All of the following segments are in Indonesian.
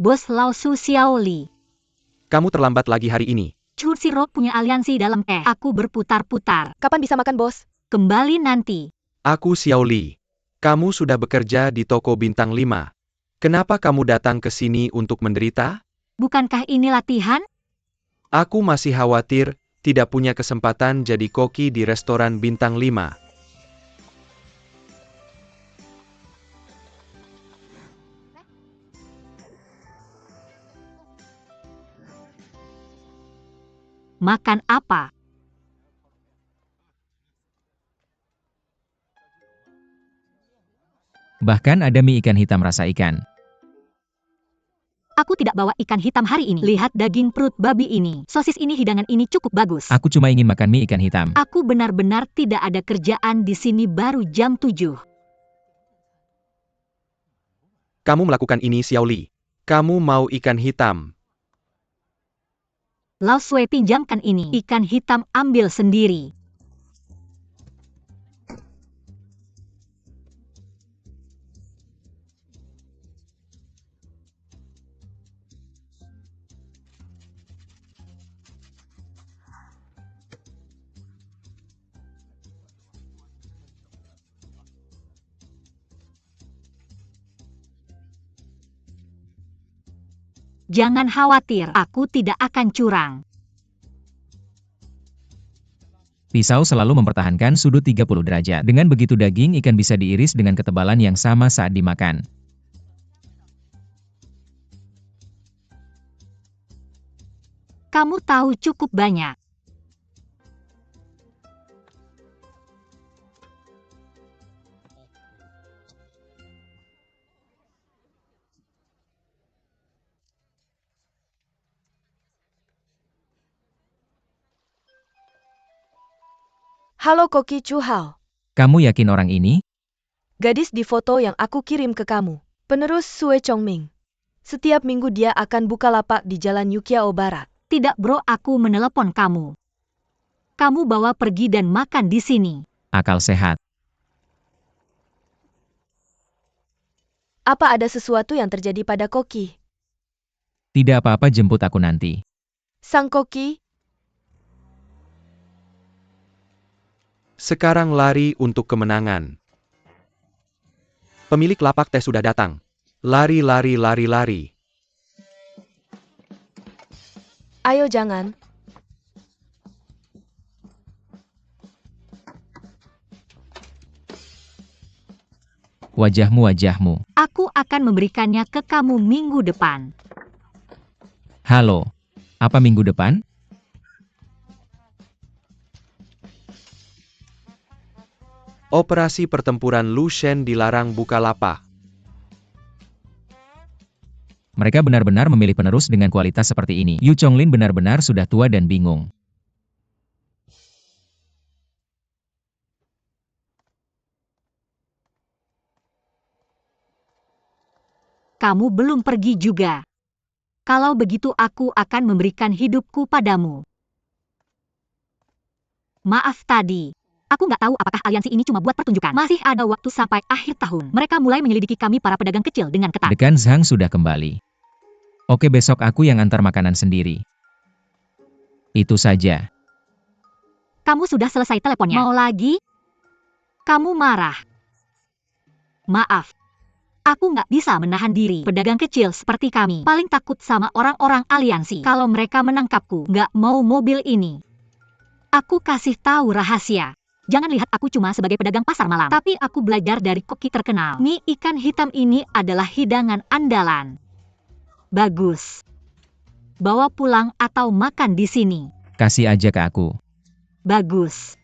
Bos Lao Su Xiaoli. Kamu terlambat lagi hari ini. Chu Shiro punya aliansi dalam aku berputar-putar. Kapan bisa makan, bos? Kembali nanti. Aku Xiaoli. Kamu sudah bekerja di toko bintang 5. Kenapa kamu datang ke sini untuk menderita? Bukankah ini latihan? Aku masih khawatir, tidak punya kesempatan jadi koki di restoran bintang 5. Makan apa? Bahkan ada mie ikan hitam rasa ikan. Aku tidak bawa ikan hitam hari ini. Lihat daging perut babi ini. Sosis ini, hidangan ini cukup bagus. Aku cuma ingin makan mie ikan hitam. Aku benar-benar tidak ada kerjaan di sini baru jam 7. Kamu melakukan ini Xiaoli. Kamu mau ikan hitam. Lao Sui, pinjamkan ini. Ikan hitam ambil sendiri. Jangan khawatir, aku tidak akan curang. Pisau selalu mempertahankan sudut 30 derajat. Dengan begitu daging ikan bisa diiris dengan ketebalan yang sama saat dimakan. Kamu tahu cukup banyak. Halo Koki Chu Hao. Kamu yakin orang ini? Gadis di foto yang aku kirim ke kamu. Penerus Sue Chongming. Setiap minggu dia akan buka lapak di Jalan Yukiao Barat. Tidak bro, aku menelepon kamu. Kamu bawa pergi dan makan di sini. Akal sehat. Apa ada sesuatu yang terjadi pada Koki? Tidak apa-apa, jemput aku nanti. Sang Koki, Sekarang lari untuk kemenangan. Pemilik lapak teh sudah datang. Lari, lari, lari, lari. ayo jangan. Wajahmu, wajahmu. Aku akan memberikannya ke kamu minggu depan. Halo. Apa minggu depan? Operasi pertempuran Lu Shen dilarang buka lapak. Mereka benar-benar memilih penerus dengan kualitas seperti ini. Yu Chonglin benar-benar sudah tua dan bingung. Kamu belum pergi juga. Kalau begitu aku akan memberikan hidupku padamu. Maaf tadi. Aku nggak tahu apakah aliansi ini cuma buat pertunjukan. Masih ada waktu sampai akhir tahun. Mereka mulai menyelidiki kami para pedagang kecil dengan ketat. Dekan Zhang sudah kembali. Oke, besok aku yang antar makanan sendiri. Itu saja. Kamu sudah selesai teleponnya. Mau lagi? Kamu marah. Maaf. Aku nggak bisa menahan diri. Pedagang kecil seperti kami paling takut sama orang-orang aliansi. Kalau mereka menangkapku, nggak mau mobil ini. Aku kasih tahu rahasia. Jangan lihat aku cuma sebagai pedagang pasar malam. Tapi aku belajar dari koki terkenal. Mie ikan hitam ini adalah hidangan andalan. Bagus. Bawa pulang atau makan di sini. Kasih aja ke aku. Bagus.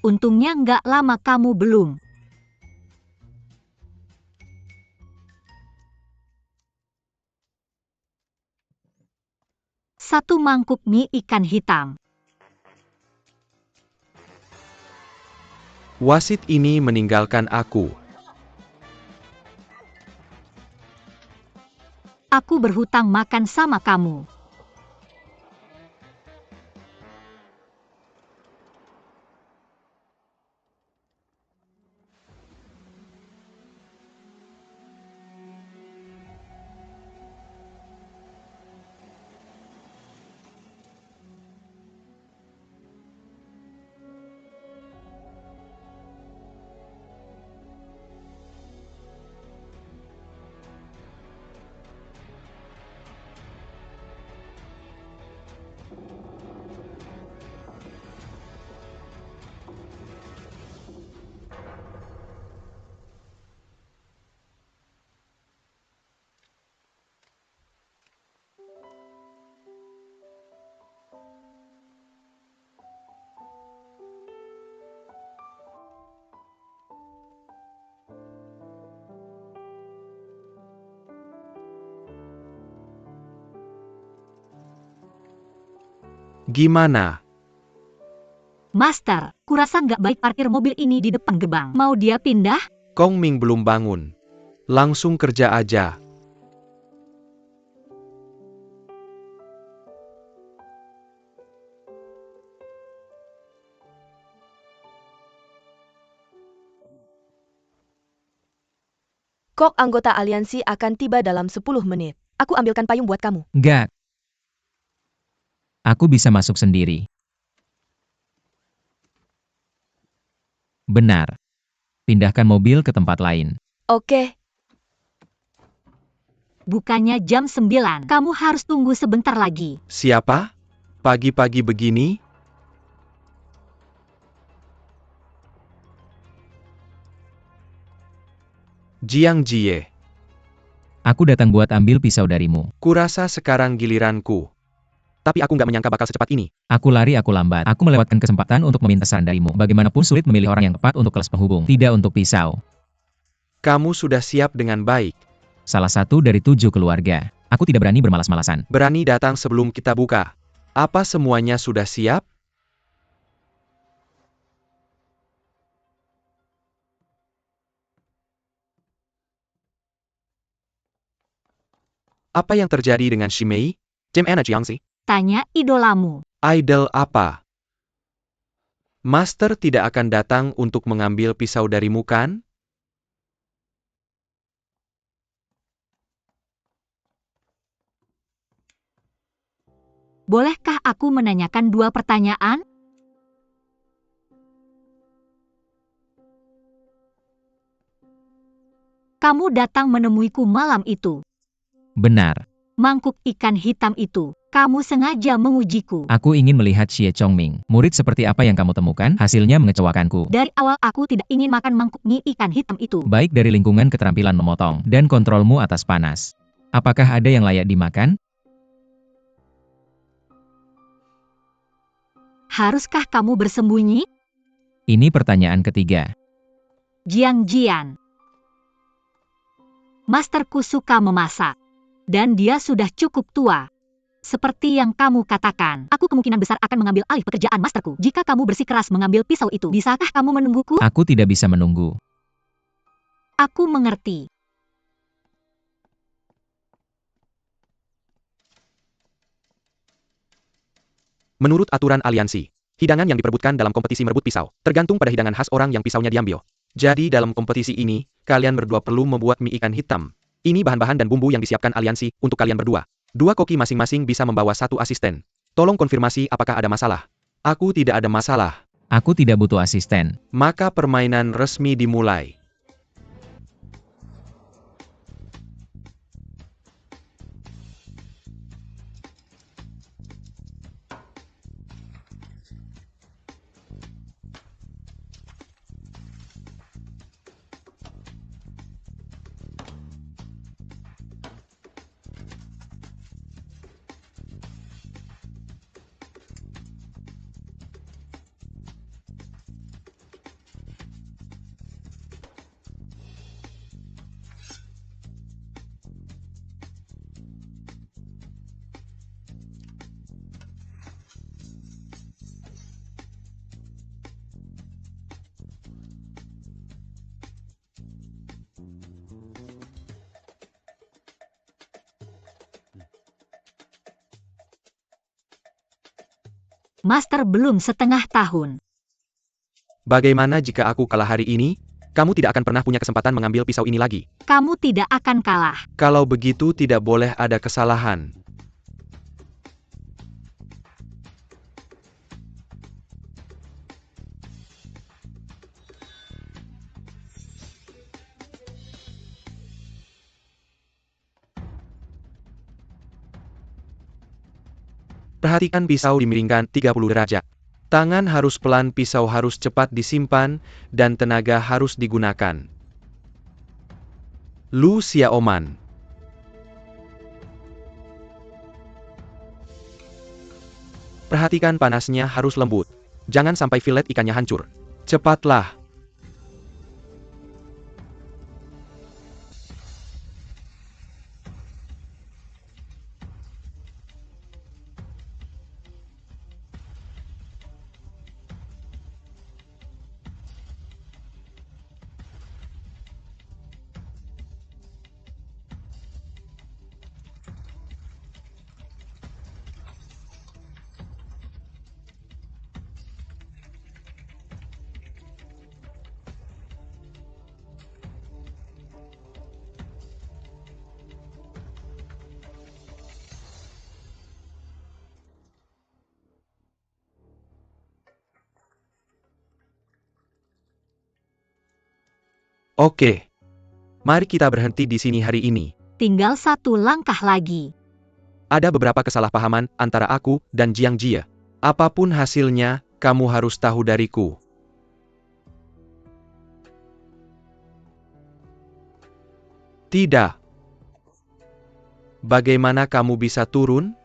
Untungnya nggak lama kamu belum. Satu mangkuk mie ikan hitam. Wasit ini meninggalkan aku. Aku berhutang makan sama kamu. Gimana? Master, kurasa nggak baik parkir mobil ini di depan gerbang. Mau dia pindah? Kong Ming belum bangun. Langsung kerja aja. Kok anggota aliansi akan tiba dalam 10 menit. Aku ambilkan payung buat kamu. Enggak. Aku bisa masuk sendiri. Benar. Pindahkan mobil ke tempat lain. Oke, Bukannya jam 9. Kamu harus tunggu sebentar lagi. Siapa? Pagi-pagi begini? Jiang Jie, Aku datang buat ambil pisau darimu. kurasa sekarang giliranku. Tapi aku nggak menyangka bakal secepat ini. Aku lari, aku lambat. Aku melewatkan kesempatan untuk meminta saran darimu. Bagaimanapun sulit memilih orang yang tepat untuk kelas penghubung. Tidak untuk pisau. Kamu sudah siap dengan baik. Salah satu dari 7 keluarga. Aku tidak berani bermalas-malasan. Berani datang sebelum kita buka. Apa semuanya sudah siap? Apa yang terjadi dengan Shimei? Jim Anna Jiangxi? Tanya idolamu. Idol apa? Master tidak akan datang untuk mengambil pisau darimu kan? Bolehkah aku menanyakan 2 pertanyaan? Kamu datang menemuiku malam itu. Benar. Mangkuk ikan hitam itu. Kamu sengaja mengujiku. Aku ingin melihat Xie Chongming. Murid seperti apa yang kamu temukan? Hasilnya mengecewakanku. Dari awal aku tidak ingin makan mangkuk mie ikan hitam itu. Baik dari lingkungan keterampilan memotong dan kontrolmu atas panas. Apakah ada yang layak dimakan? Haruskah kamu bersembunyi? Ini pertanyaan ketiga. Jiang Jian. Masterku suka memasak. Dan dia sudah cukup tua. Seperti yang kamu katakan, aku kemungkinan besar akan mengambil alih pekerjaan masterku. Jika kamu bersikeras mengambil pisau itu, bisakah kamu menungguku? Aku tidak bisa menunggu. Aku mengerti. Menurut aturan aliansi, hidangan yang diperebutkan dalam kompetisi merebut pisau, tergantung pada hidangan khas orang yang pisaunya diambil. Jadi dalam kompetisi ini, kalian berdua perlu membuat mie ikan hitam. Ini bahan-bahan dan bumbu yang disiapkan aliansi untuk kalian berdua. 2 koki masing-masing bisa membawa 1 asisten. Tolong konfirmasi apakah ada masalah. Aku tidak ada masalah. Aku tidak butuh asisten. Maka permainan resmi dimulai. Master belum setengah tahun. Bagaimana jika aku kalah hari ini? Kamu tidak akan pernah punya kesempatan mengambil pisau ini lagi. Kamu tidak akan kalah. Kalau begitu tidak boleh ada kesalahan. Perhatikan pisau dimiringkan 30 derajat. Tangan harus pelan, pisau harus cepat disimpan, dan tenaga harus digunakan. Lu Xiaoman. Perhatikan panasnya harus lembut. Jangan sampai filet ikannya hancur. Cepatlah. Oke. Mari kita berhenti di sini hari ini. Tinggal satu langkah lagi. Ada beberapa kesalahpahaman antara aku dan Jiang Jie. Apapun hasilnya, kamu harus tahu dariku. Tidak. Bagaimana kamu bisa turun?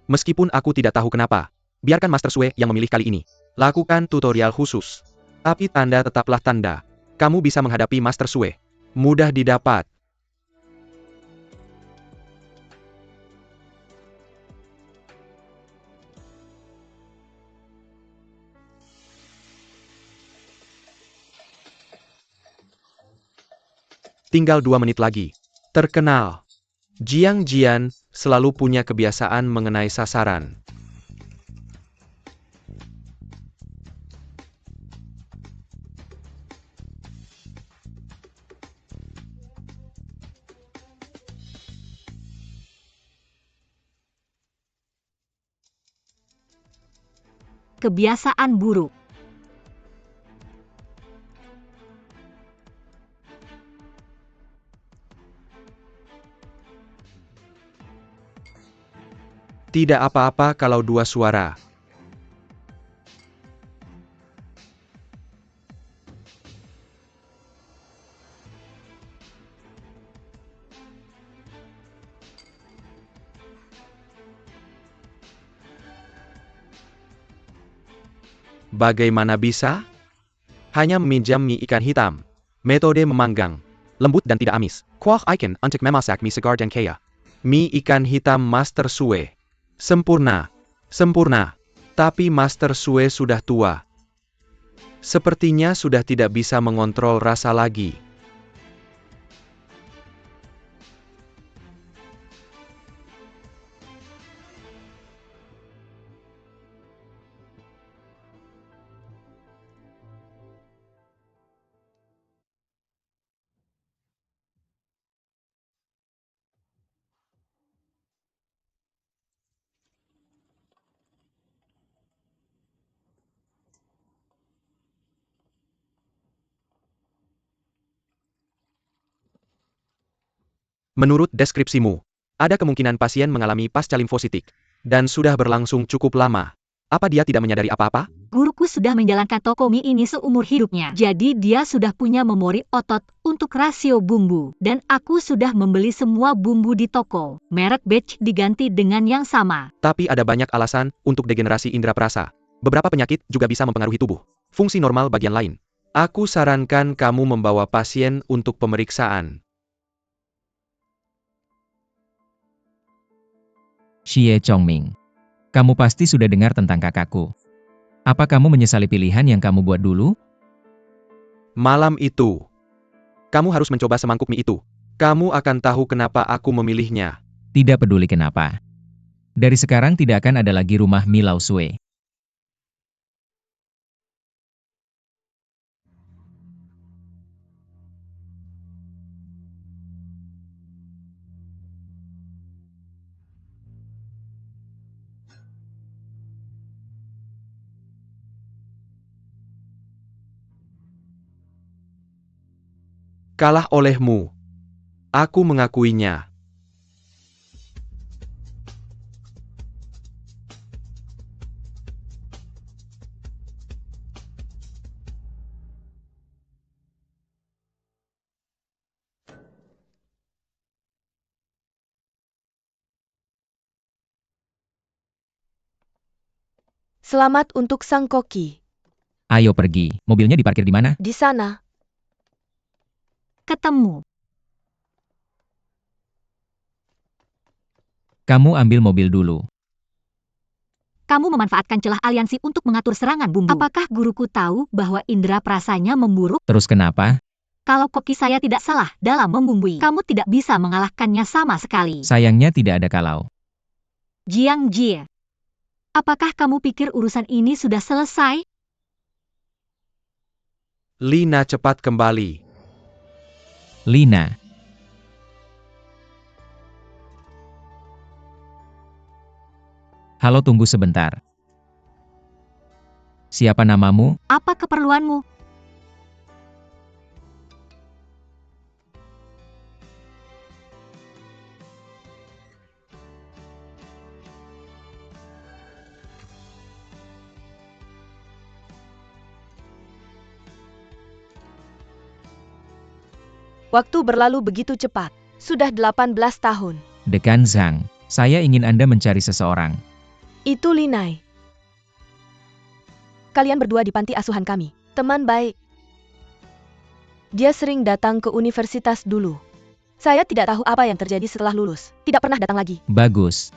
Meskipun aku tidak tahu kenapa, biarkan Master Sue yang memilih kali ini. Lakukan tutorial khusus. Tapi tanda tetaplah tanda. Kamu bisa menghadapi Master Sue. Mudah didapat. Tinggal 2 menit lagi. Terkenal. Jiang Jian selalu punya kebiasaan mengenai sasaran. Kebiasaan buruk. Tidak apa-apa kalau 2 suara. Bagaimana bisa? Hanya meminjam mie ikan hitam. Metode memanggang. Lembut dan tidak amis. Kuah icon untuk memasak mie segar dan kaya. Mie ikan hitam Master Sue. Sempurna. Sempurna. Tapi Master Sue sudah tua. Sepertinya sudah tidak bisa mengontrol rasa lagi. Menurut deskripsimu, ada kemungkinan pasien mengalami pasca limfositik, dan sudah berlangsung cukup lama. Apa dia tidak menyadari apa-apa? Guruku sudah menjalankan toko mie ini seumur hidupnya. Jadi dia sudah punya memori otot untuk rasio bumbu. Dan aku sudah membeli semua bumbu di toko. Merek batch diganti dengan yang sama. Tapi ada banyak alasan untuk degenerasi indera perasa. Beberapa penyakit juga bisa mempengaruhi tubuh. Fungsi normal bagian lain. Aku sarankan kamu membawa pasien untuk pemeriksaan. Xie Chongming. Kamu pasti sudah dengar tentang kakakku. Apa kamu menyesali pilihan yang kamu buat dulu? Malam itu, kamu harus mencoba semangkuk mie itu. Kamu akan tahu kenapa aku memilihnya. Tidak peduli kenapa. Dari sekarang tidak akan ada lagi rumah mie Lao Sue. Kalah olehmu. Aku mengakuinya. Selamat untuk sang koki. Ayo pergi. Mobilnya diparkir di mana? Di sana. Ketemu. Kamu ambil mobil dulu. Kamu memanfaatkan celah aliansi untuk mengatur serangan bumbu. Apakah guruku tahu bahwa indera perasanya memburuk? Terus kenapa? Kalau koki saya tidak salah dalam membumbui, kamu tidak bisa mengalahkannya sama sekali. Sayangnya tidak ada kalau. Jiang Jie. Apakah kamu pikir urusan ini sudah selesai? Lina cepat kembali. Lina. Halo, tunggu sebentar. Siapa namamu? Apa keperluanmu? Waktu berlalu begitu cepat. Sudah 18 tahun. Dekan Zhang, saya ingin Anda mencari seseorang. Itu Linai. Kalian berdua di panti asuhan kami. Teman baik. Dia sering datang ke universitas dulu. Saya tidak tahu apa yang terjadi setelah lulus. Tidak pernah datang lagi. Bagus.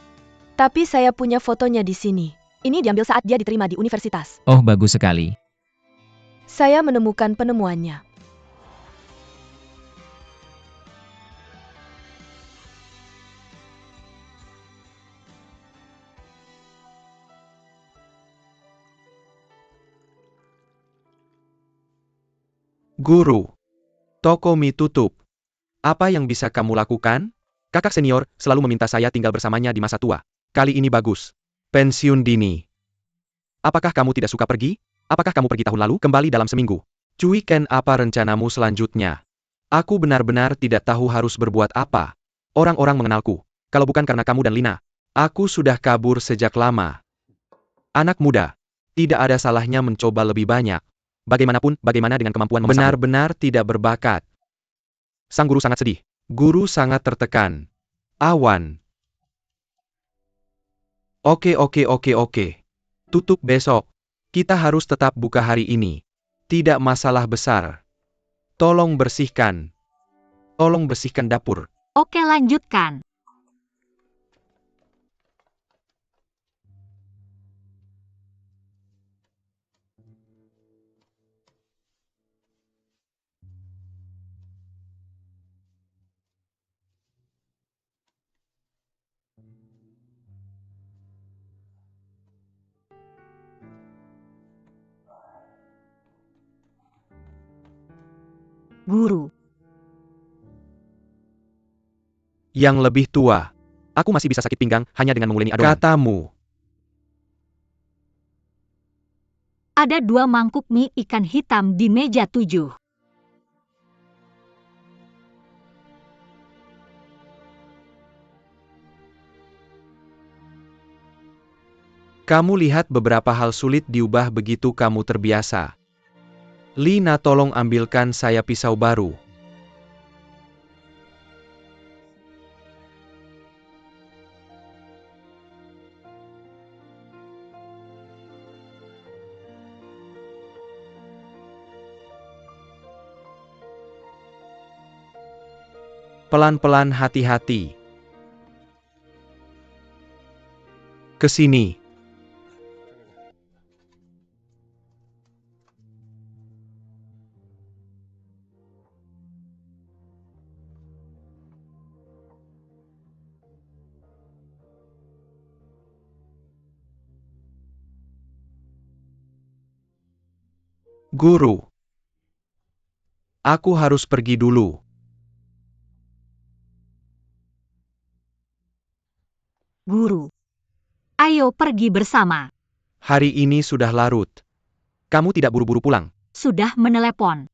Tapi saya punya fotonya di sini. Ini diambil saat dia diterima di universitas. Oh, bagus sekali. Saya menemukan penemuannya. Guru, toko mie tutup. Apa yang bisa kamu lakukan? Kakak senior selalu meminta saya tinggal bersamanya di masa tua. Kali ini bagus. Pensiun dini. Apakah kamu tidak suka pergi? Apakah kamu pergi tahun lalu kembali dalam seminggu? Cui Ken, apa rencanamu selanjutnya? Aku benar-benar tidak tahu harus berbuat apa. Orang-orang mengenalku. Kalau bukan karena kamu dan Lina, aku sudah kabur sejak lama. Anak muda, tidak ada salahnya mencoba lebih banyak. Bagaimanapun, bagaimana dengan kemampuan memasakmu? Benar-benar tidak berbakat. Sang guru sangat sedih. Guru sangat tertekan. Awan. Oke. Tutup besok. Kita harus tetap buka hari ini. Tidak masalah besar. Tolong bersihkan. Tolong bersihkan dapur. Oke, lanjutkan. Guru. Yang lebih tua. Aku masih bisa sakit pinggang hanya dengan menguleni adonan. Katamu. Ada 2 mangkuk mie ikan hitam di meja 7. Kamu lihat beberapa hal sulit diubah begitu kamu terbiasa. Lina, tolong ambilkan saya pisau baru. Pelan-pelan, hati-hati. Ke sini. Guru. Aku harus pergi dulu. Guru. Ayo pergi bersama. Hari ini sudah larut. Kamu tidak buru-buru pulang. Sudah menelepon.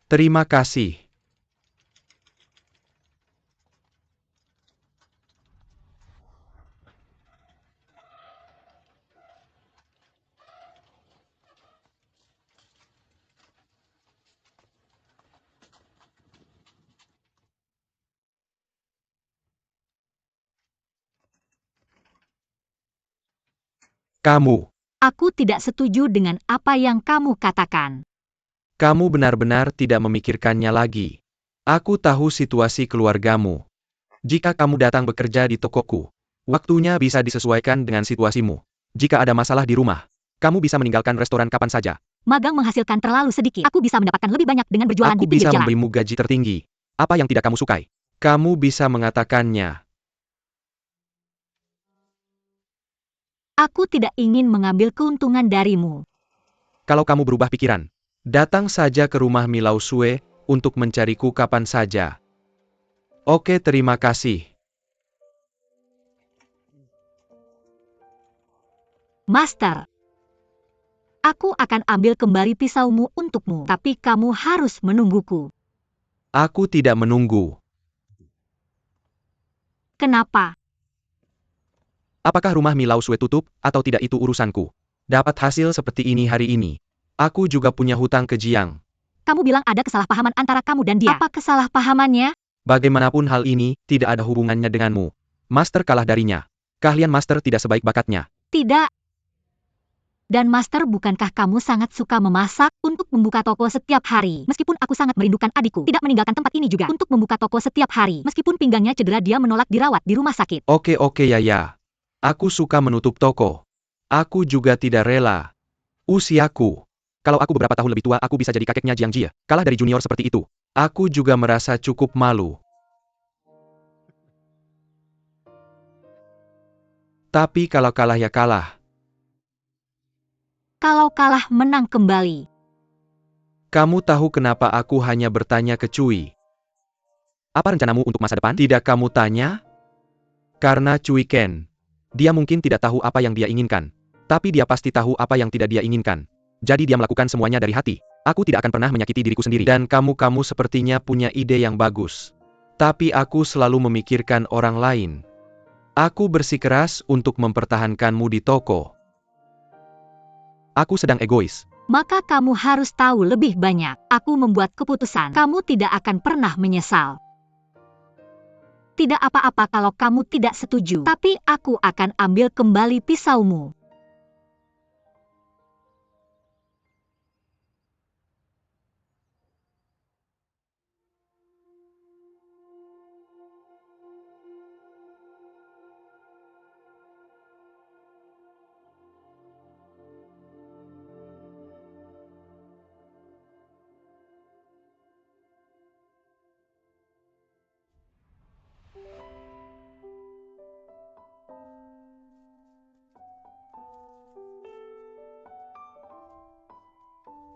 Terima kasih. Kamu. Aku tidak setuju dengan apa yang kamu katakan. Kamu benar-benar tidak memikirkannya lagi. Aku tahu situasi keluargamu. Jika kamu datang bekerja di tokoku, waktunya bisa disesuaikan dengan situasimu. Jika ada masalah di rumah, kamu bisa meninggalkan restoran kapan saja. Magang menghasilkan terlalu sedikit. Aku bisa mendapatkan lebih banyak dengan berjualan Aku di pinggir bisa jalan. memberimu gaji tertinggi. Apa yang tidak kamu sukai? Kamu bisa mengatakannya. Aku tidak ingin mengambil keuntungan darimu. Kalau kamu berubah pikiran, datang saja ke rumah Milau Sue untuk mencariku kapan saja. Oke, terima kasih. Master. Aku akan ambil kembali pisaumu untukmu, tapi kamu harus menungguku. Aku tidak menunggu. Kenapa? Apakah rumah Milau Sue tutup, atau tidak itu urusanku. Dapat hasil seperti ini hari ini. Aku juga punya hutang ke Jiang. Kamu bilang ada kesalahpahaman antara kamu dan dia. Apa kesalahpahamannya? Bagaimanapun hal ini, tidak ada hubungannya denganmu. Master kalah darinya. Keahlian Master tidak sebaik bakatnya. Tidak. Dan Master, bukankah kamu sangat suka memasak untuk membuka toko setiap hari? Meskipun aku sangat merindukan adikku, tidak meninggalkan tempat ini juga untuk membuka toko setiap hari. Meskipun pinggangnya cedera, dia menolak dirawat di rumah sakit. Oke ya. Aku suka menutup toko. Aku juga tidak rela. Usiaku. Kalau aku beberapa tahun lebih tua, aku bisa jadi kakeknya Jiang Jie. Kalah dari junior seperti itu. Aku juga merasa cukup malu. Tapi kalau kalah ya kalah. Kalau kalah, menang kembali. Kamu tahu kenapa aku hanya bertanya ke Cui? Apa rencanamu untuk masa depan? Tidak kamu tanya? Karena Cui Ken. Dia mungkin tidak tahu apa yang dia inginkan. Tapi dia pasti tahu apa yang tidak dia inginkan. Jadi dia melakukan semuanya dari hati. Aku tidak akan pernah menyakiti diriku sendiri. Dan kamu sepertinya punya ide yang bagus. Tapi aku selalu memikirkan orang lain. Aku bersikeras untuk mempertahankanmu di toko. Aku sedang egois. Maka kamu harus tahu lebih banyak. Aku membuat keputusan. Kamu tidak akan pernah menyesal. Tidak apa-apa kalau kamu tidak setuju. Tapi aku akan ambil kembali pisaumu.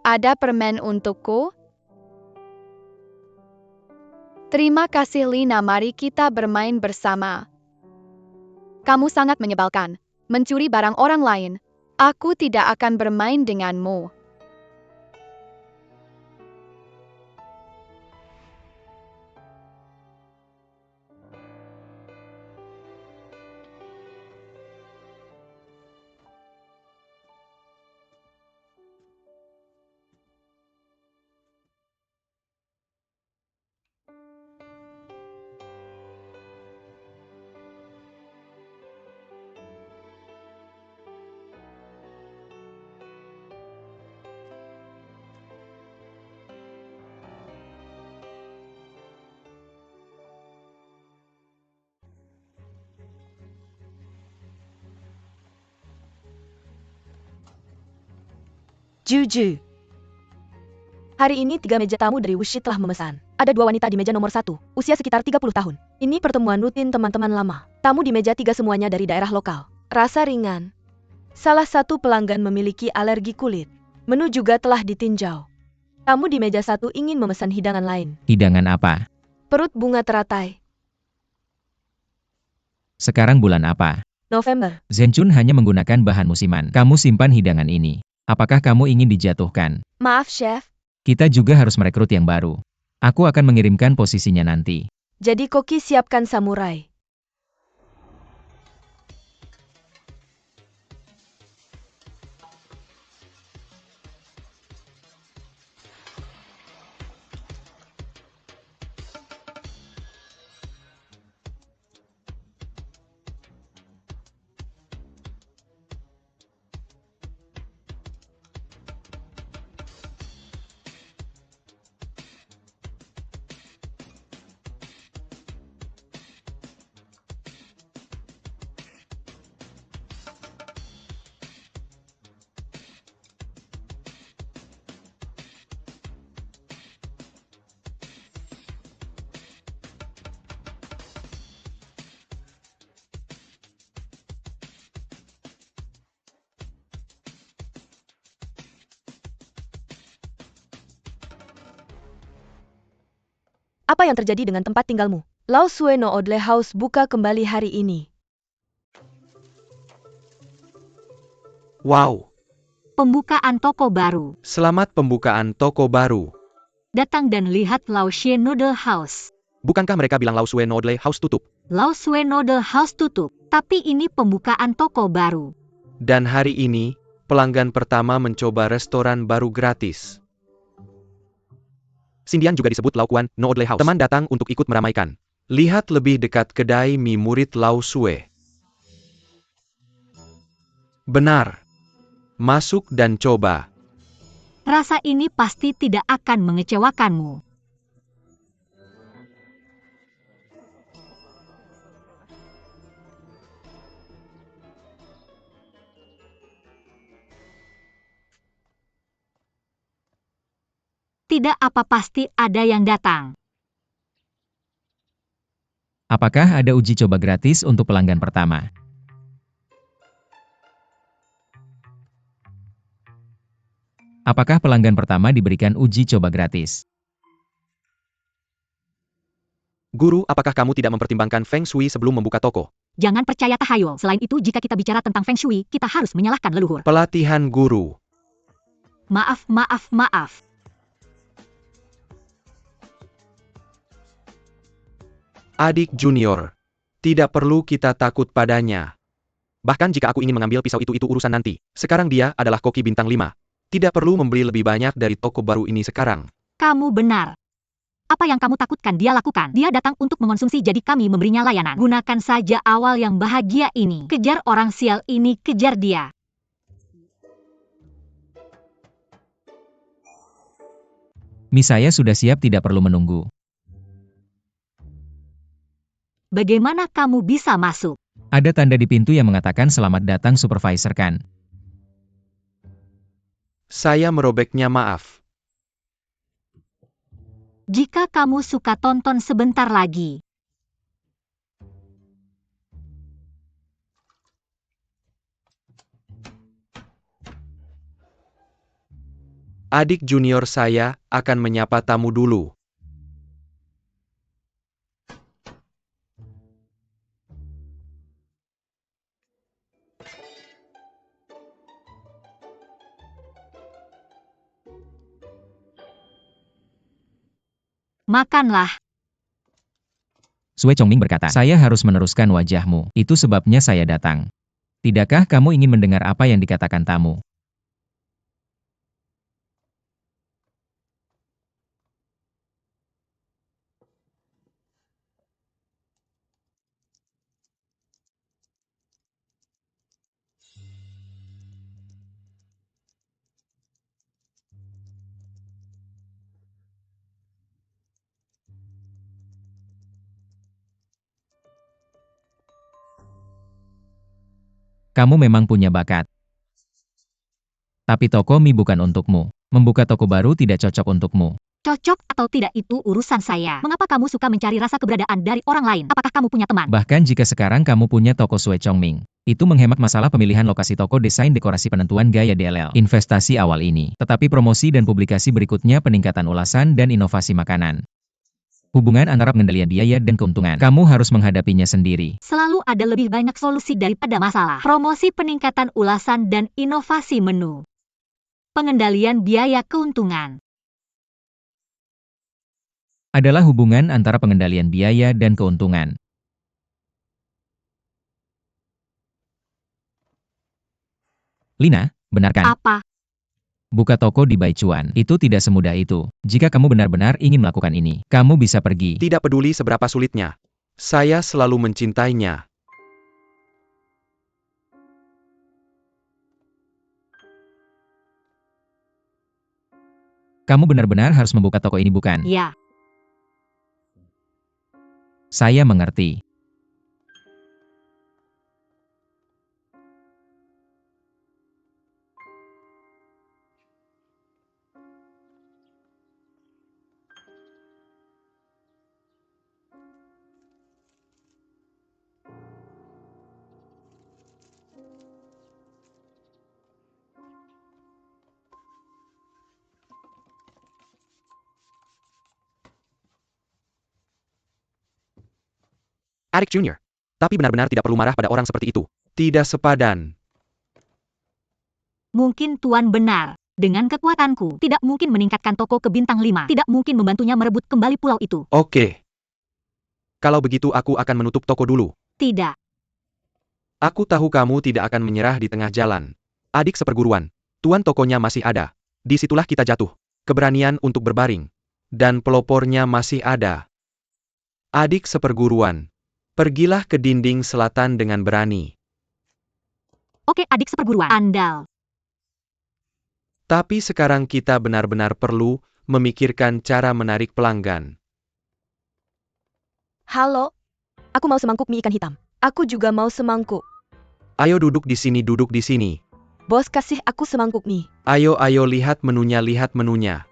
Ada permen untukku? Terima kasih Lina, mari kita bermain bersama. Kamu sangat menyebalkan. Mencuri barang orang lain. Aku tidak akan bermain denganmu. Juju. Hari ini 3 meja tamu dari Wuxi telah memesan. Ada 2 wanita di meja nomor 1, usia sekitar 30 tahun. Ini pertemuan rutin teman-teman lama. Tamu di meja 3 semuanya dari daerah lokal. Rasa ringan. Salah satu pelanggan memiliki alergi kulit. Menu juga telah ditinjau. Tamu di meja 1 ingin memesan hidangan lain. Hidangan apa? Perut bunga teratai. Sekarang bulan apa? November. Zenchun hanya menggunakan bahan musiman. Kamu simpan hidangan ini. Apakah kamu ingin dijatuhkan? Maaf, Chef. Kita juga harus merekrut yang baru. Aku akan mengirimkan posisinya nanti. Jadi Koki siapkan samurai. Apa yang terjadi dengan tempat tinggalmu? Lao Sue no Odle House buka kembali hari ini. Wow. Pembukaan toko baru. Selamat pembukaan toko baru. Datang dan lihat Lao Xue Noodle House. Bukankah mereka bilang Lao Sue Noodle House tutup? Lao Xue Noodle House tutup, tapi ini pembukaan toko baru. Dan hari ini, pelanggan pertama mencoba restoran baru gratis. Sindian juga disebut Lao Kuan Noodle House. Teman datang untuk ikut meramaikan. Lihat lebih dekat kedai mie murid Lao Sue. Benar. Masuk dan coba. Rasa ini pasti tidak akan mengecewakanmu. Tidak apa pasti ada yang datang. Apakah ada uji coba gratis untuk pelanggan pertama? Apakah pelanggan pertama diberikan uji coba gratis? Guru, apakah kamu tidak mempertimbangkan Feng Shui sebelum membuka toko? Jangan percaya tahayul. Selain itu, jika kita bicara tentang Feng Shui, kita harus menyalahkan leluhur. Pelatihan guru. Maaf, maaf, maaf. Adik junior. Tidak perlu kita takut padanya. Bahkan jika aku ingin mengambil pisau itu urusan nanti. Sekarang dia adalah koki bintang 5. Tidak perlu membeli lebih banyak dari toko baru ini sekarang. Kamu benar. Apa yang kamu takutkan dia lakukan. Dia datang untuk mengonsumsi, jadi kami memberinya layanan. Gunakan saja awal yang bahagia ini. Kejar orang sial ini, kejar dia. Mie saya sudah siap, tidak perlu menunggu. Bagaimana kamu bisa masuk? Ada tanda di pintu yang mengatakan selamat datang Supervisor Kan. Saya merobeknya, maaf. Jika kamu suka, tonton sebentar lagi. Adik junior saya akan menyapa tamu dulu. Makanlah. Sue Chongming berkata, saya harus meneruskan wajahmu. Itu sebabnya saya datang. Tidakkah kamu ingin mendengar apa yang dikatakan tamu? Kamu memang punya bakat. Tapi toko mie bukan untukmu. Membuka toko baru tidak cocok untukmu. Cocok atau tidak itu urusan saya. Mengapa kamu suka mencari rasa keberadaan dari orang lain? Apakah kamu punya teman? Bahkan jika sekarang kamu punya toko Sue Chongming, itu menghemat masalah pemilihan lokasi toko, desain dekorasi, penentuan gaya DLL. Investasi awal ini. Tetapi promosi dan publikasi berikutnya, peningkatan ulasan dan inovasi makanan. Hubungan antara pengendalian biaya dan keuntungan. Kamu harus menghadapinya sendiri. Selalu ada lebih banyak solusi daripada masalah. Promosi, peningkatan ulasan, dan inovasi menu. Pengendalian biaya keuntungan. Adalah hubungan antara pengendalian biaya dan keuntungan. Lina, benarkan? Apa? Buka toko di Baichuan. Itu tidak semudah itu. Jika kamu benar-benar ingin melakukan ini, kamu bisa pergi. Tidak peduli seberapa sulitnya. Saya selalu mencintainya. Kamu benar-benar harus membuka toko ini, bukan? Ya. Saya mengerti. Adik junior. Tapi benar-benar tidak perlu marah pada orang seperti itu. Tidak sepadan. Mungkin Tuan benar. Dengan kekuatanku, tidak mungkin meningkatkan toko ke bintang 5. Tidak mungkin membantunya merebut kembali pulau itu. Oke. Kalau begitu aku akan menutup toko dulu. Tidak. Aku tahu kamu tidak akan menyerah di tengah jalan. Adik seperguruan, tuan tokonya masih ada. Disitulah kita jatuh. Keberanian untuk berbaring. Dan pelopornya masih ada. Adik seperguruan, pergilah ke dinding selatan dengan berani. Oke, adik seperguruan. Andal. Tapi sekarang kita benar-benar perlu memikirkan cara menarik pelanggan. Halo? Aku mau semangkuk mie ikan hitam. Aku juga mau semangkuk. Ayo duduk di sini, duduk di sini. Bos kasih aku semangkuk mie. Ayo, ayo lihat menunya, lihat menunya.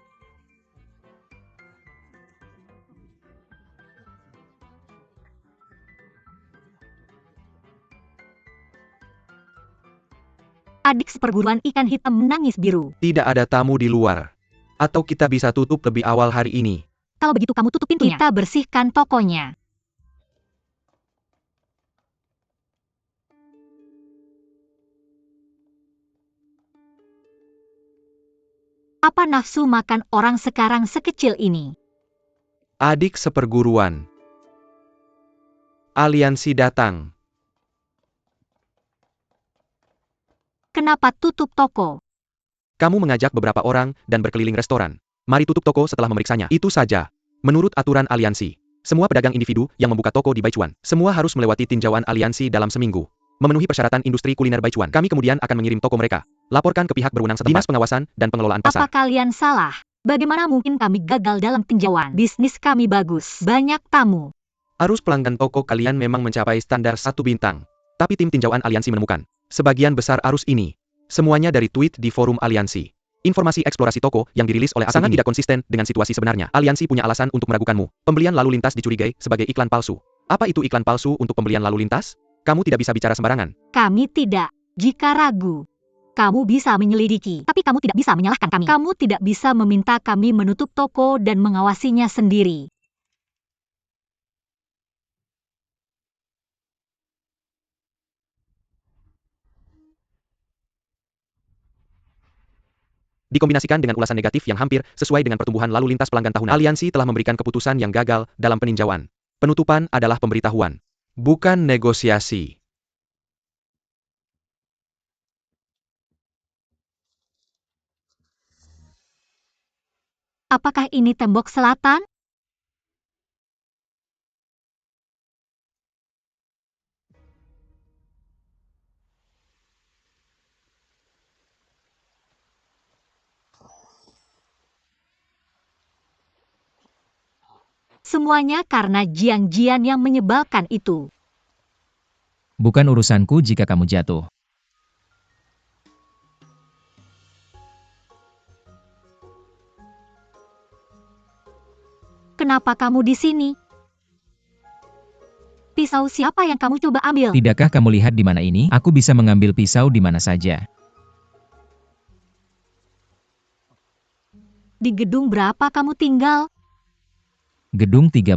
Adik seperguruan ikan hitam menangis biru. Tidak ada tamu di luar. Atau kita bisa tutup lebih awal hari ini. Kalau begitu kamu tutup pintunya. Kita bersihkan tokonya. Apa nafsu makan orang sekarang sekecil ini? Adik seperguruan. Aliansi datang. Kenapa tutup toko? Kamu mengajak beberapa orang dan berkeliling restoran. Mari tutup toko setelah memeriksanya. Itu saja. Menurut aturan aliansi, semua pedagang individu yang membuka toko di Baichuan, semua harus melewati tinjauan aliansi dalam seminggu. Memenuhi persyaratan industri kuliner Baichuan. Kami kemudian akan mengirim toko mereka. Laporkan ke pihak berwenang setempat. Dinas Pengawasan dan Pengelolaan Apa Pasar. kalian salah? Bagaimana mungkin kami gagal dalam tinjauan? Bisnis kami bagus. Banyak tamu. Arus pelanggan toko kalian memang mencapai standar 1 bintang. Tapi tim tinjauan aliansi menemukan, sebagian besar arus ini, semuanya dari tweet di forum aliansi. Informasi eksplorasi toko yang dirilis oleh sangat tidak konsisten dengan situasi sebenarnya. Aliansi punya alasan untuk meragukanmu. Pembelian lalu lintas dicurigai sebagai iklan palsu. Apa itu iklan palsu untuk pembelian lalu lintas? Kamu tidak bisa bicara sembarangan. Kami tidak. Jika ragu, kamu bisa menyelidiki. Tapi kamu tidak bisa menyalahkan kami. Kamu tidak bisa meminta kami menutup toko dan mengawasinya sendiri. Dikombinasikan dengan ulasan negatif yang hampir sesuai dengan pertumbuhan lalu lintas pelanggan tahunan. Aliansi telah memberikan keputusan yang gagal dalam peninjauan. Penutupan adalah pemberitahuan, bukan negosiasi. Apakah ini tembok selatan? Semuanya karena Jiang-Jian yang menyebalkan itu. Bukan urusanku jika kamu jatuh. Kenapa kamu di sini? Pisau siapa yang kamu coba ambil? Tidakkah kamu lihat di mana ini? Aku bisa mengambil pisau di mana saja. Di gedung berapa kamu tinggal? Gedung 13.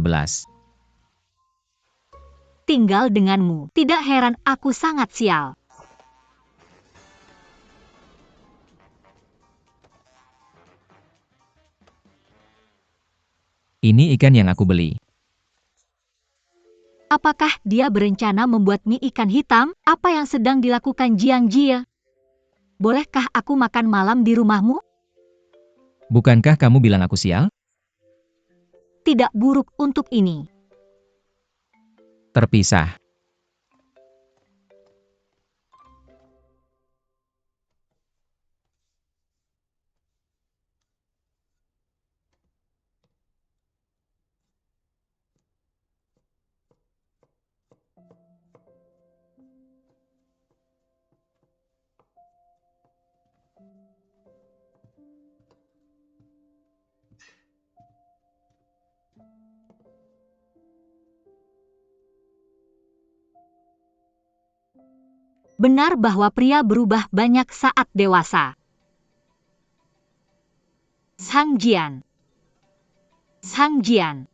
Tinggal denganmu. Tidak heran aku sangat sial. Ini ikan yang aku beli. Apakah dia berencana membuat mie ikan hitam? Apa yang sedang dilakukan Jiang Jie? Bolehkah aku makan malam di rumahmu? Bukankah kamu bilang aku sial? Tidak buruk untuk ini. Terpisah. Benar bahwa pria berubah banyak saat dewasa. Sang Jian. Sang Jian.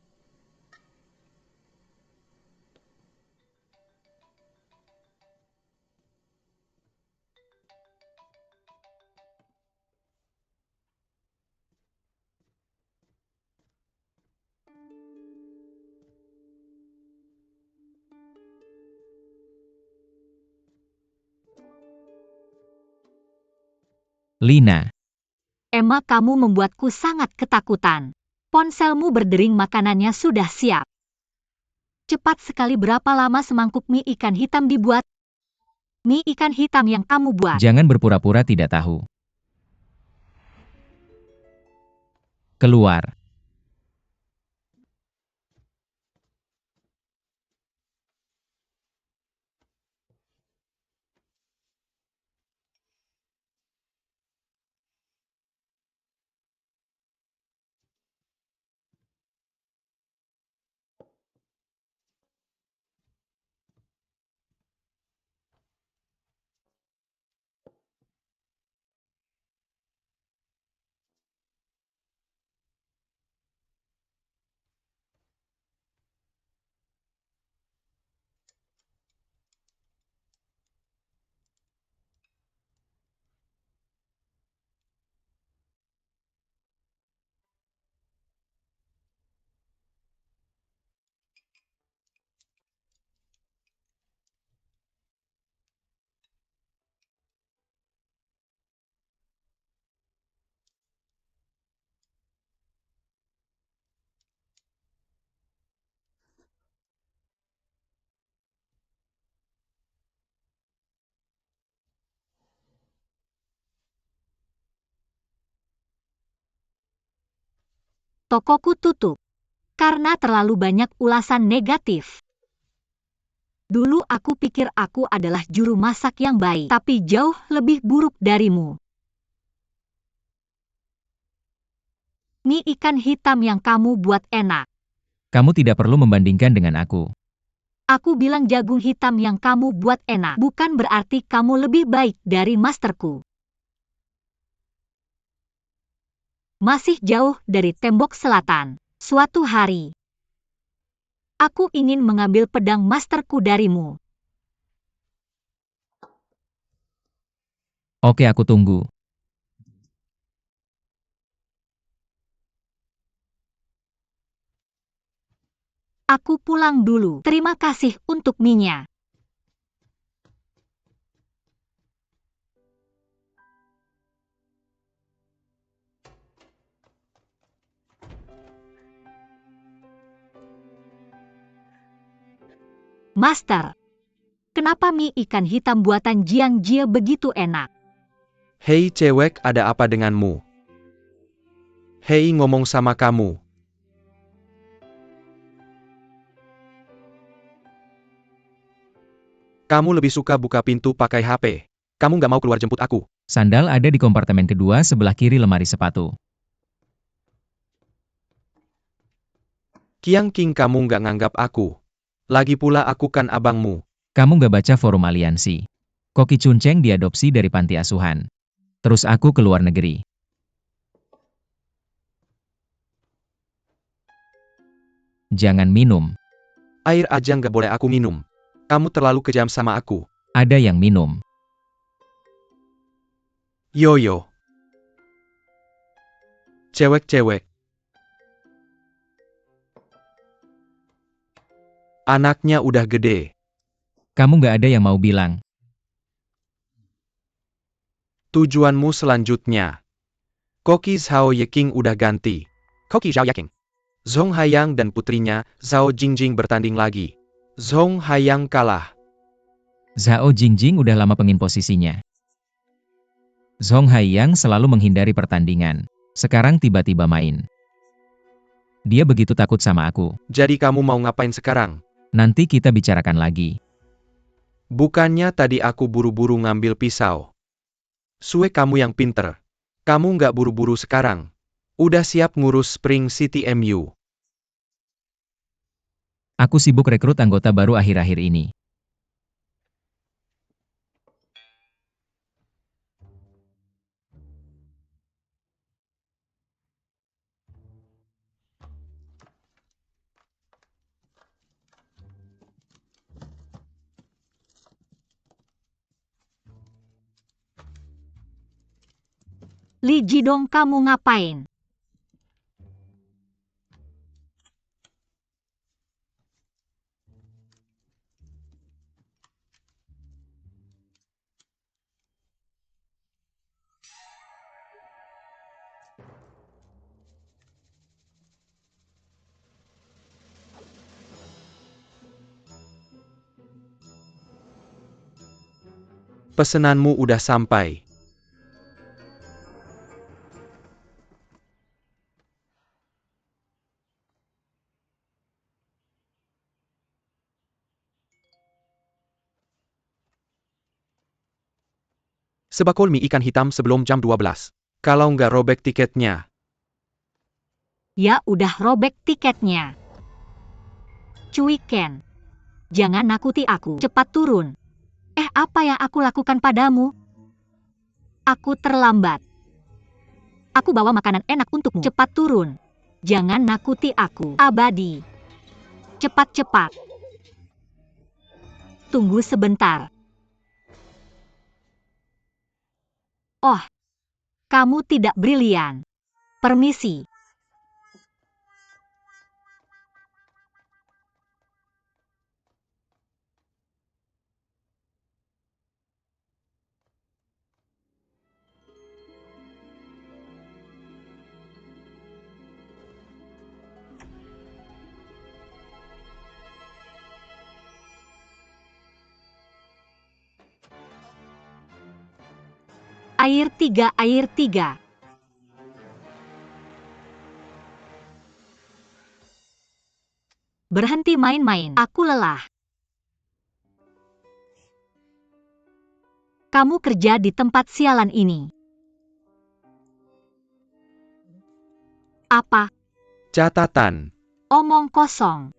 Lina, Emma, kamu membuatku sangat ketakutan. Ponselmu berdering, makanannya sudah siap. Cepat sekali, berapa lama semangkuk mie ikan hitam dibuat? Mie ikan hitam yang kamu buat. jangan berpura-pura tidak tahu. Keluar. Tokoku tutup karena terlalu banyak ulasan negatif. Dulu aku pikir aku adalah juru masak yang baik, tapi jauh lebih buruk darimu. Mie ikan hitam yang kamu buat enak. Kamu tidak perlu membandingkan dengan aku. Aku bilang jagung hitam yang kamu buat enak, bukan berarti kamu lebih baik dari masterku. Masih jauh dari tembok selatan. Suatu hari, aku ingin mengambil pedang masterku darimu. Oke, aku tunggu. Aku pulang dulu. Terima kasih untuk mie-nya. Master, kenapa mie ikan hitam buatan Jiang Jie begitu enak? Hei cewek, ada apa denganmu? Hei, ngomong sama kamu. Kamu lebih suka buka pintu pakai HP. Kamu nggak mau keluar jemput aku. Sandal ada di kompartemen kedua sebelah kiri lemari sepatu. Kiang King, kamu nggak nganggap aku. Lagi pula aku kan abangmu. Kamu nggak baca forum aliansi. Koki Cunceng diadopsi dari panti asuhan. Terus aku ke luar negeri. Jangan minum. Air aja nggak boleh aku minum. Kamu terlalu kejam sama aku. Ada yang minum. Yoyo. Cewek-cewek. Anaknya udah gede. Kamu nggak ada yang mau bilang. Tujuanmu selanjutnya. Koki Zhao Yeking udah ganti. Koki Zhao Yeking. Zhong Haiyang dan putrinya, Zhao Jingjing bertanding lagi. Zhong Haiyang kalah. Zhao Jingjing udah lama pengin posisinya. Zhong Haiyang selalu menghindari pertandingan. Sekarang tiba-tiba main. Dia begitu takut sama aku. Jadi kamu mau ngapain sekarang? Nanti kita bicarakan lagi. Bukannya tadi aku buru-buru ngambil pisau. Sue, kamu yang pinter. Kamu nggak buru-buru sekarang. Udah siap ngurus Spring City MU. Aku sibuk rekrut anggota baru akhir-akhir ini. Li Jidong, kamu ngapain? Pesenanmu udah sampai. Sebakul mie ikan hitam sebelum jam 12. Kalau nggak robek tiketnya. Ya udah robek tiketnya. Cuy Ken. Jangan nakuti aku. Cepat turun. Apa yang aku lakukan padamu? Aku terlambat. Aku bawa makanan enak untukmu. Cepat turun. Jangan nakuti aku. Abadi. Cepat-cepat. Tunggu sebentar. Oh, kamu tidak brilian. Permisi. Air 3. Berhenti main-main. Aku lelah. Kamu kerja di tempat sialan ini. Apa? Catatan. Omong kosong.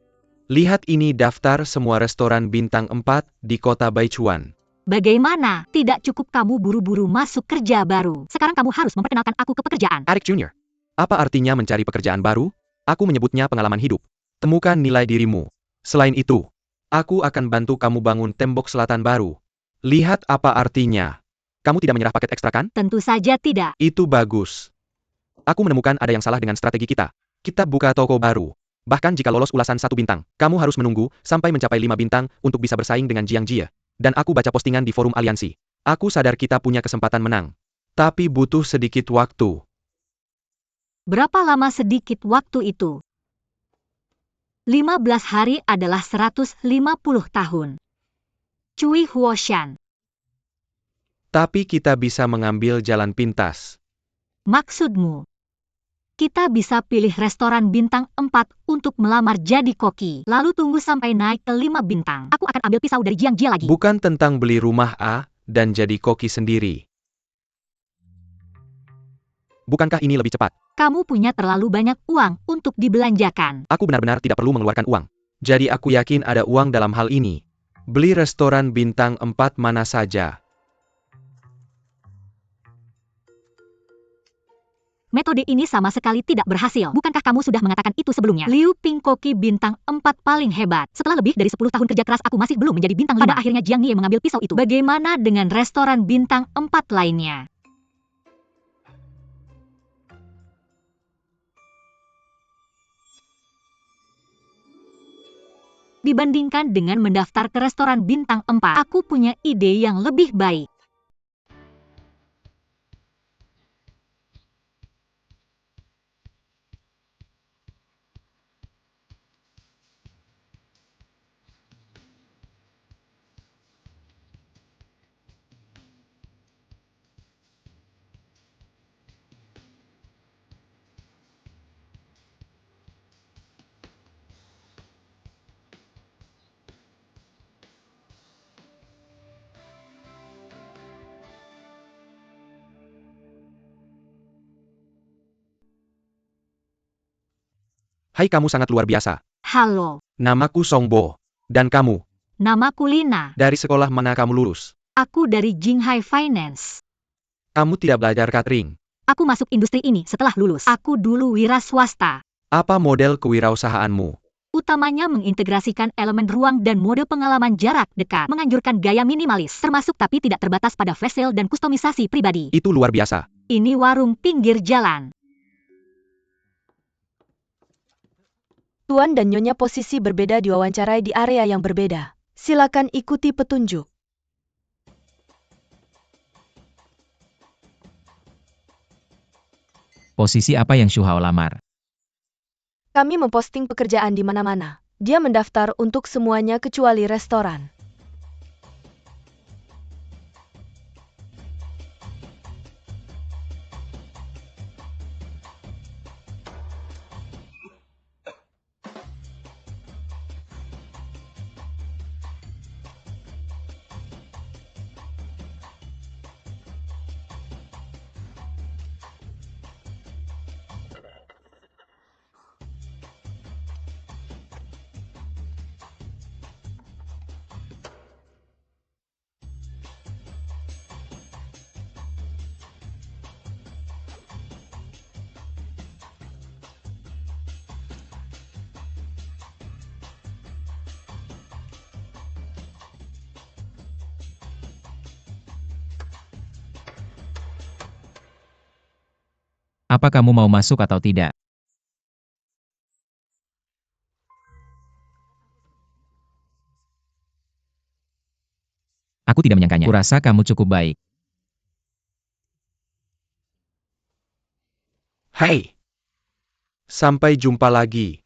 Lihat ini daftar semua restoran bintang 4 di kota Baichuan. Bagaimana? Tidak cukup kamu buru-buru masuk kerja baru. Sekarang kamu harus memperkenalkan aku ke pekerjaan. Eric Jr. Apa artinya mencari pekerjaan baru? Aku menyebutnya pengalaman hidup. Temukan nilai dirimu. Selain itu, aku akan bantu kamu bangun tembok selatan baru. Lihat apa artinya. Kamu tidak menyerah paket ekstra kan? Tentu saja tidak. Itu bagus. Aku menemukan ada yang salah dengan strategi kita. Kita buka toko baru. Bahkan jika lolos ulasan 1 bintang, kamu harus menunggu sampai mencapai 5 bintang untuk bisa bersaing dengan Jiang Jie. Dan aku baca postingan di forum aliansi. Aku sadar kita punya kesempatan menang. Tapi butuh sedikit waktu. Berapa lama sedikit waktu itu? 15 hari adalah 150 tahun. Cui Huoshan. Tapi kita bisa mengambil jalan pintas. Maksudmu? Kita bisa pilih restoran bintang 4 untuk melamar jadi koki. Lalu tunggu sampai naik ke 5 bintang. Aku akan ambil pisau dari Jiang Jie lagi. Bukan tentang beli rumah A dan jadi koki sendiri. Bukankah ini lebih cepat? Kamu punya terlalu banyak uang untuk dibelanjakan. Aku benar-benar tidak perlu mengeluarkan uang. Jadi aku yakin ada uang dalam hal ini. Beli restoran bintang 4 mana saja. Metode ini sama sekali tidak berhasil. Bukankah kamu sudah mengatakan itu sebelumnya? Liu Ping koki bintang 4 paling hebat. Setelah lebih dari 10 tahun kerja keras aku masih belum menjadi bintang 5. Pada akhirnya Jiang Nie mengambil pisau itu. Bagaimana dengan restoran bintang 4 lainnya? Dibandingkan dengan mendaftar ke restoran bintang 4, aku punya ide yang lebih baik. Hai, kamu sangat luar biasa. Halo, Namaku Songbo. Dan kamu? namaku Lina. Dari sekolah mana kamu lulus? Aku dari Jinghai Finance. Kamu tidak belajar catering. Aku masuk industri ini setelah lulus. Aku dulu wira swasta. Apa model kewirausahaanmu? Utamanya mengintegrasikan elemen ruang dan mode pengalaman jarak dekat, menganjurkan gaya minimalis, termasuk tapi tidak terbatas pada flash sale dan kustomisasi pribadi. Itu luar biasa. Ini warung pinggir jalan. Tuan dan Nyonya posisi berbeda diwawancarai di area yang berbeda. Silakan ikuti petunjuk. Posisi apa yang Shu Hao lamar? Kami memposting pekerjaan di mana-mana. Dia mendaftar untuk semuanya kecuali restoran. Apa kamu mau masuk atau tidak? Aku tidak menyangkanya. Kurasa kamu cukup baik. Hai. Sampai jumpa lagi.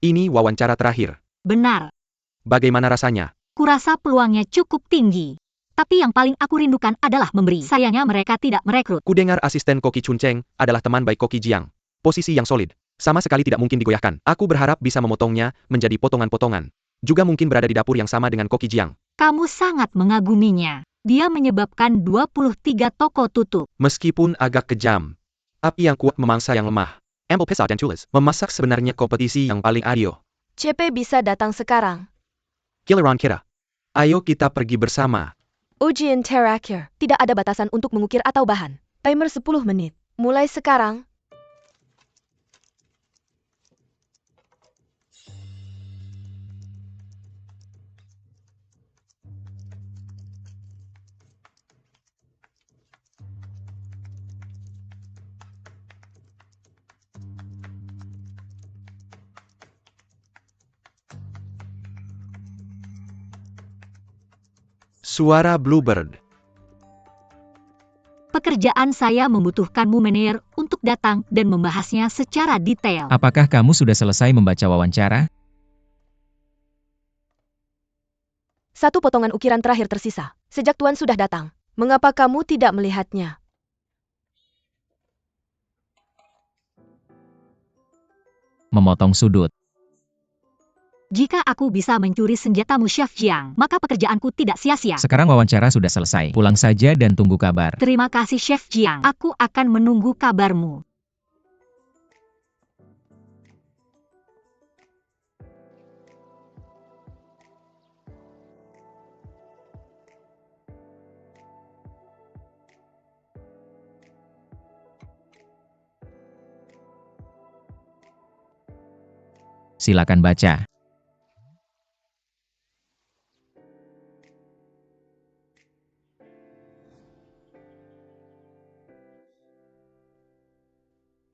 Ini wawancara terakhir. Benar, Bagaimana rasanya? kurasa peluangnya cukup tinggi. Tapi yang paling aku rindukan adalah memberi. Sayangnya mereka tidak merekrut. Kudengar asisten Koki Chun Cheng adalah teman baik Koki Jiang. Posisi yang solid. Sama sekali tidak mungkin digoyahkan. Aku berharap bisa memotongnya menjadi potongan-potongan. Juga mungkin berada di dapur yang sama dengan Koki Jiang. Kamu sangat mengaguminya. Dia menyebabkan 23 toko tutup. Meskipun agak kejam. Api yang kuat memangsa yang lemah. Ample Pesat dan Chulis memasak sebenarnya kompetisi yang paling adil. CP bisa datang sekarang. Kileron kira. Ayo kita pergi bersama. Ujian terakhir. Tidak ada batasan untuk mengukir atau bahan. Timer 10 menit. Mulai sekarang. Suara Bluebird. Pekerjaan saya membutuhkanmu Mener untuk datang dan membahasnya secara detail. Apakah kamu sudah selesai membaca wawancara? Satu potongan ukiran terakhir tersisa. Sejak Tuan sudah datang. Mengapa kamu tidak melihatnya? Memotong sudut. Jika aku bisa mencuri senjatamu Chef Jiang, maka pekerjaanku tidak sia-sia. Sekarang wawancara sudah selesai. Pulang saja dan tunggu kabar. Terima kasih Chef Jiang. Aku akan menunggu kabarmu. Silakan baca.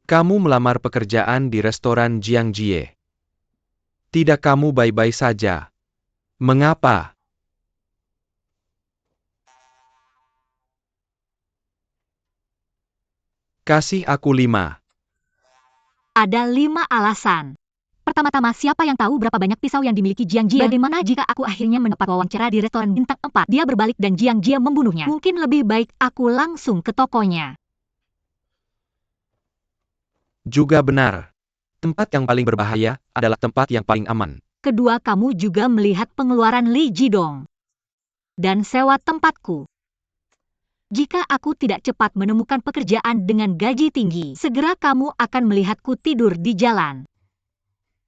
Kamu melamar pekerjaan di restoran Jiang Jie. Tidak kamu baik-baik saja. Mengapa? Kasih aku 5. Ada 5 alasan. Pertama-tama, siapa yang tahu berapa banyak pisau yang dimiliki Jiang Jie? Bagaimana jika aku akhirnya mendapat wawancara di restoran bintang 4? Dia berbalik dan Jiang Jie membunuhnya. Mungkin lebih baik aku langsung ke tokonya. Juga benar. Tempat yang paling berbahaya adalah tempat yang paling aman. Kedua, kamu juga melihat pengeluaran Li Jidong dan sewa tempatku. Jika aku tidak cepat menemukan pekerjaan dengan gaji tinggi, segera kamu akan melihatku tidur di jalan.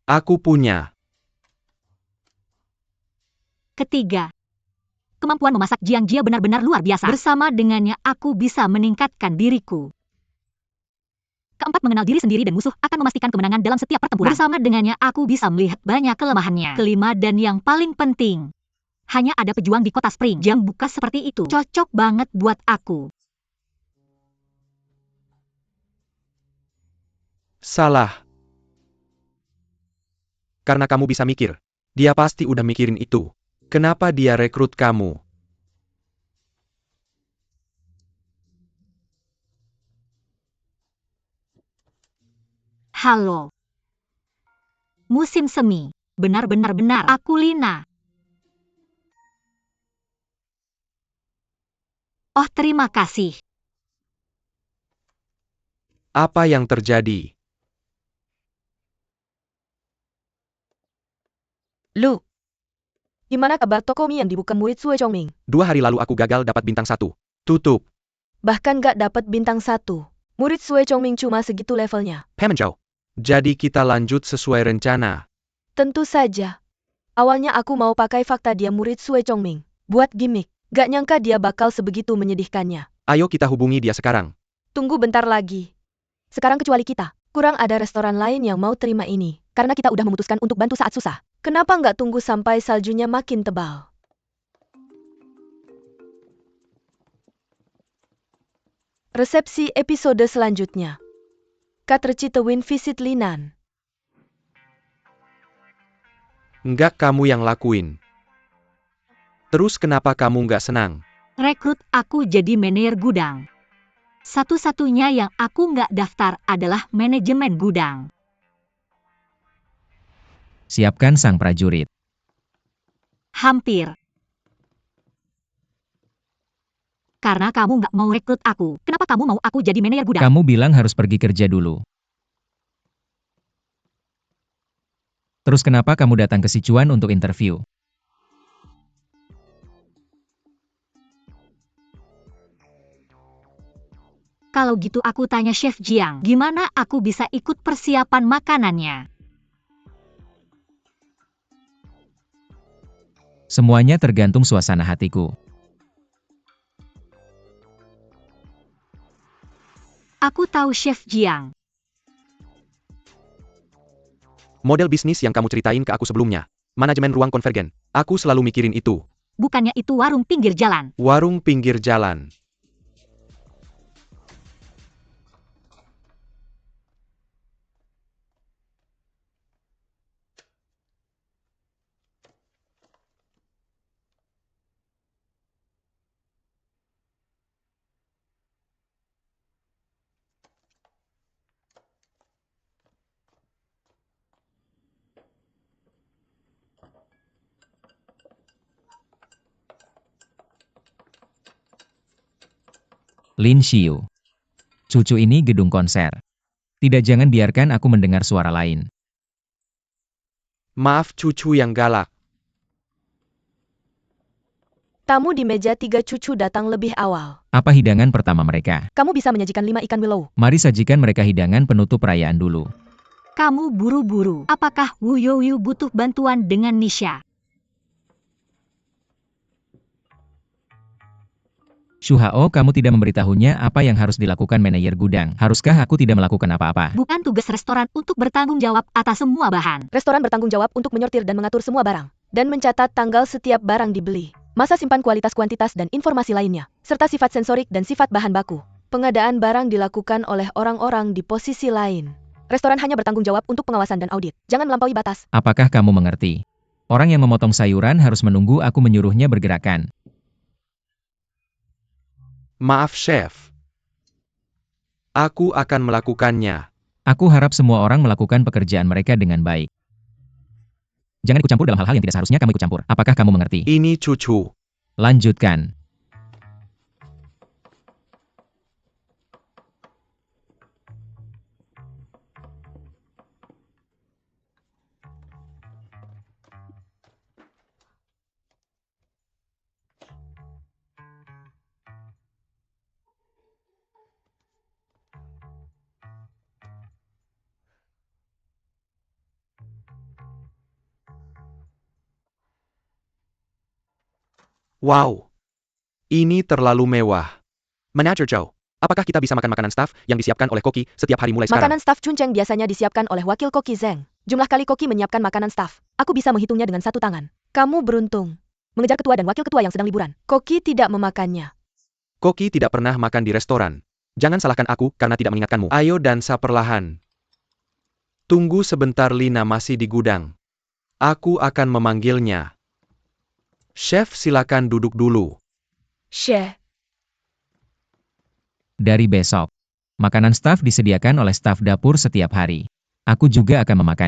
Aku punya. Ketiga, kemampuan memasak Jiang Jie benar-benar luar biasa. Bersama dengannya aku bisa meningkatkan diriku. Keempat, mengenal diri sendiri dan musuh akan memastikan kemenangan dalam setiap pertempuran. Bersama dengannya aku bisa melihat banyak kelemahannya. Kelima dan yang paling penting, hanya ada pejuang di kota Spring. Jang buka seperti itu. Cocok banget buat aku. Salah. Karena kamu bisa mikir. Dia pasti udah mikirin itu. Kenapa dia rekrut kamu? Halo. Musim semi. Benar-benar aku Lina. Oh, terima kasih. Apa yang terjadi? Lu. Gimana kabar toko mie yang dibuka murid Sue Chongming? 2 hari lalu aku gagal dapat bintang 1. Tutup. Bahkan gak dapat bintang 1. Murid Sue Chongming cuma segitu levelnya. Pemenjau. Jadi kita lanjut sesuai rencana. Tentu saja. Awalnya aku mau pakai fakta dia murid Sue Chongming. Buat gimmick. Gak nyangka dia bakal sebegitu menyedihkannya. Ayo kita hubungi dia sekarang. Tunggu bentar lagi. Sekarang kecuali kita, kurang ada restoran lain yang mau terima ini. Karena kita udah memutuskan untuk bantu saat susah. Kenapa nggak tunggu sampai saljunya makin tebal? Resepsi episode selanjutnya. Kak Tercitewin visit Linan. Nggak kamu yang lakuin. Terus kenapa kamu nggak senang? Rekrut aku jadi manajer gudang. Satu-satunya yang aku nggak daftar adalah manajemen gudang. Siapkan sang prajurit. Hampir. Karena kamu nggak mau rekrut aku, kenapa kamu mau aku jadi manajer gudang? Kamu bilang harus pergi kerja dulu. Terus kenapa kamu datang ke Sichuan untuk interview? Kalau gitu aku tanya Chef Jiang, gimana aku bisa ikut persiapan makanannya? Semuanya tergantung suasana hatiku. Aku tahu Chef Jiang. Model bisnis yang kamu ceritain ke aku sebelumnya. Manajemen ruang konvergen. Aku selalu mikirin itu. Bukannya itu warung pinggir jalan. Warung pinggir jalan. Lin Xiu. Cucu ini gedung konser. Tidak, jangan biarkan aku mendengar suara lain. Maaf cucu yang galak. Tamu di meja 3 cucu datang lebih awal. Apa hidangan pertama mereka? Kamu bisa menyajikan 5 ikan willow. Mari sajikan mereka hidangan penutup perayaan dulu. Kamu buru-buru. Apakah Wu Youyu butuh bantuan dengan Nisha? Shu Hao, kamu tidak memberitahunya apa yang harus dilakukan manajer gudang. Haruskah aku tidak melakukan apa-apa? Bukan tugas restoran untuk bertanggung jawab atas semua bahan. Restoran bertanggung jawab untuk menyortir dan mengatur semua barang. Dan mencatat tanggal setiap barang dibeli. Masa simpan kualitas, kuantitas, dan informasi lainnya. Serta sifat sensorik dan sifat bahan baku. Pengadaan barang dilakukan oleh orang-orang di posisi lain. Restoran hanya bertanggung jawab untuk pengawasan dan audit. Jangan melampaui batas. Apakah kamu mengerti? Orang yang memotong sayuran harus menunggu aku menyuruhnya bergerakan. Maaf chef. Aku akan melakukannya. Aku harap semua orang melakukan pekerjaan mereka dengan baik. Jangan ikut campur dalam hal-hal yang tidak seharusnya kamu ikut campur. Apakah kamu mengerti? Ini cucu. Lanjutkan. Wow. Ini terlalu mewah. Manager Zhou, apakah kita bisa makan makanan staff yang disiapkan oleh Koki setiap hari mulai sekarang? Makanan staf Chuncheng biasanya disiapkan oleh wakil Koki Zeng. Jumlah kali Koki menyiapkan makanan staf, aku bisa menghitungnya dengan satu tangan. Kamu beruntung. Mengejar ketua dan wakil ketua yang sedang liburan. Koki tidak memakannya. Koki tidak pernah makan di restoran. Jangan salahkan aku karena tidak mengingatkanmu. Ayo dansa perlahan. Tunggu sebentar, Lina masih di gudang. Aku akan memanggilnya. Chef, silakan duduk dulu. Chef. Dari besok, makanan staf disediakan oleh staf dapur setiap hari. Aku juga akan memakannya.